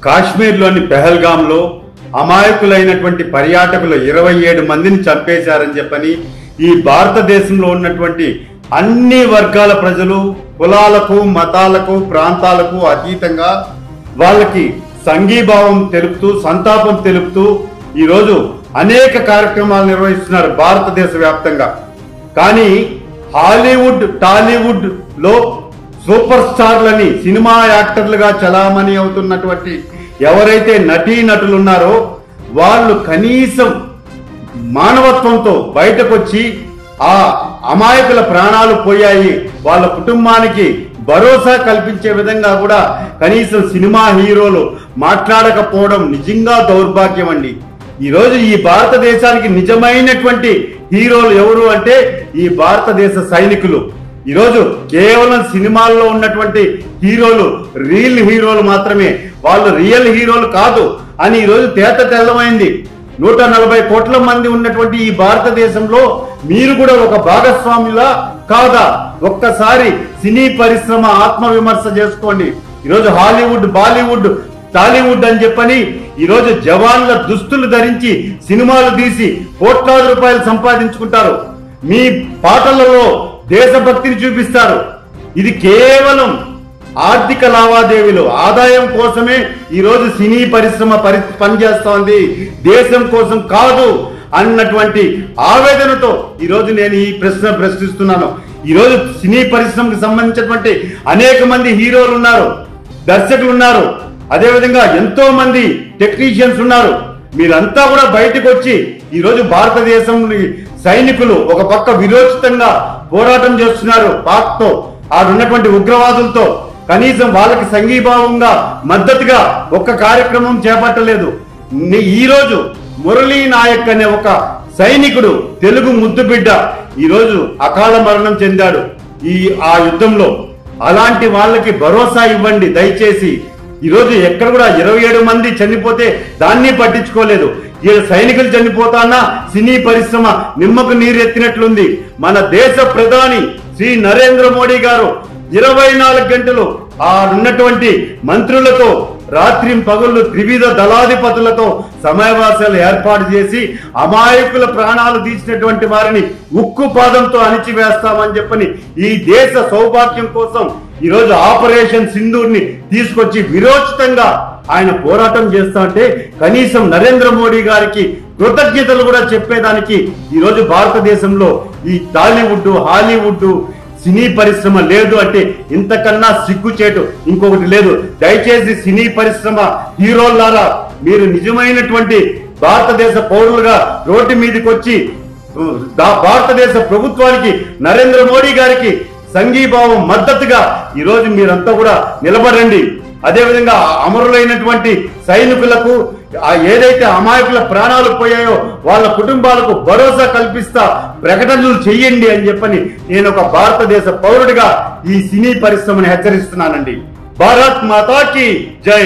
కాశ్మీర్లోని పెహల్గాంలో అమాయకులైనటువంటి పర్యాటకులు 27 మందిని చంపేశారని చెప్పని ఈ భారతదేశంలో ఉన్నటువంటి అన్ని వర్గాల ప్రజలు కులాలకు మతాలకు ప్రాంతాలకు అతీతంగా వాళ్ళకి సంఘీభావం తెలుపుతూ సంతాపం తెలుపుతూ ఈరోజు అనేక కార్యక్రమాలు నిర్వహిస్తున్నారు భారతదేశ వ్యాప్తంగా. కానీ హాలీవుడ్ టాలీవుడ్ లో సూపర్ స్టార్లని సినిమా యాక్టర్లుగా చలామణి అవుతున్నటువంటి ఎవరైతే నటీనటులు ఉన్నారో వాళ్ళు కనీసం మానవత్వంతో బయటకు వచ్చి ఆ అమాయకుల ప్రాణాలు పోయాయి వాళ్ళ కుటుంబానికి భరోసా కల్పించే విధంగా కూడా కనీసం సినిమా హీరోలు మాట్లాడకపోవడం నిజంగా దౌర్భాగ్యం అండి. ఈరోజు ఈ భారతదేశానికి నిజమైనటువంటి హీరోలు ఎవరు అంటే ఈ భారతదేశ సైనికులు. ఈరోజు కేవలం సినిమాల్లో ఉన్నటువంటి హీరోలు రియల్ హీరోలు మాత్రమే, వాళ్ళు రియల్ హీరోలు కాదు అని ఈరోజు తేట తెల్లమైంది. 140 కోట్ల మంది ఉన్నటువంటి ఈ భారతదేశంలో మీరు కూడా ఒక భాగస్వాములా కాదా? ఒక్కసారి సినీ పరిశ్రమ ఆత్మ విమర్శ చేసుకోండి. ఈరోజు హాలీవుడ్ బాలీవుడ్ టాలీవుడ్ అని చెప్పని ఈరోజు జవాన్ల దుస్తులు ధరించి సినిమాలు తీసి కోట్లాది రూపాయలు సంపాదించుకుంటారు. మీ పాటలలో దేశభక్తిని చూపిస్తారు. ఇది కేవలం ఆర్థిక లావాదేవీలు ఆదాయం కోసమే ఈరోజు సినీ పరిశ్రమ పనిచేస్తోంది, దేశం కోసం కాదు అన్నటువంటి ఆవేదనతో ఈరోజు నేను ఈ ప్రశ్న ప్రశ్నిస్తున్నాను. ఈరోజు సినీ పరిశ్రమకు సంబంధించినటువంటి అనేక మంది హీరోలు ఉన్నారు, దర్శకులు ఉన్నారు, అదేవిధంగా ఎంతో మంది టెక్నీషియన్స్ ఉన్నారు. మీరంతా కూడా బయటకు వచ్చి ఈరోజు భారతదేశం సైనికులు ఒక పక్క విరోచితంగా పోరాటం చేస్తున్నారు పాక్తో, ఆడున్నటువంటి ఉగ్రవాదులతో. కనీసం వాళ్ళకి సంఘీభావంగా మద్దతుగా ఒక్క కార్యక్రమం చేపట్టలేదు. ఈ రోజు మురళీ నాయక్ అనే ఒక సైనికుడు, తెలుగు ముద్దు బిడ్డ, ఈరోజు అకాల మరణం చెందాడు ఆ యుద్ధంలో. అలాంటి వాళ్ళకి భరోసా ఇవ్వండి దయచేసి. ఈరోజు ఎక్కడ కూడా 27 మంది చనిపోతే దాన్ని పట్టించుకోలేదు. ఈ సైనికులు చనిపోతానా సినీ పరిశ్రమ నిమ్మకు నీరెత్తినట్లుంది. మన దేశ ప్రధాని శ్రీ నరేంద్ర మోడీ గారు 24 గంటలు ఉన్నటువంటి మంత్రులతో రాత్రి పగుళ్ళు త్రివిధ దళాధిపతులతో సమావేశాలు ఏర్పాటు చేసి అమాయకుల ప్రాణాలు తీసినటువంటి వారిని ఉక్కు పాదంతో అణిచివేస్తామని చెప్పని ఈ దేశ సౌభాగ్యం కోసం ఈరోజు ఆపరేషన్ సింధూర్ని తీసుకొచ్చి విరోచితంగా ఆయన పోరాటం చేస్తా అంటే కనీసం నరేంద్ర మోడీ గారికి కృతజ్ఞతలు కూడా చెప్పేదానికి ఈరోజు భారతదేశంలో ఈ టాలీవుడ్ హాలీవుడ్ సినీ పరిశ్రమ లేదు అంటే ఇంతకన్నా సిగ్గుచేటు ఇంకొకటి లేదు. దయచేసి సినీ పరిశ్రమ హీరోలారా మీరు నిజమైనటువంటి భారతదేశ పౌరులుగా రోడ్డు మీదకి వచ్చి భారతదేశ ప్రభుత్వానికి నరేంద్ర మోడీ గారికి సంఘీభావం మద్దతుగా ఈరోజు మీరంతా కూడా నిలబడండి. అదేవిధంగా అమరులైనటువంటి సైనికులకు ఏదైతే అమాయకుల ప్రాణాలు పోయాయో వాళ్ళ కుటుంబాలకు భరోసా కల్పిస్తా ప్రకటనలు చెయ్యండి అని చెప్పని నేను ఒక భారతదేశ పౌరుడిగా ఈ సినీ పరిశ్రమను హెచ్చరిస్తున్నానండి. భారత్ మాతాకి జై.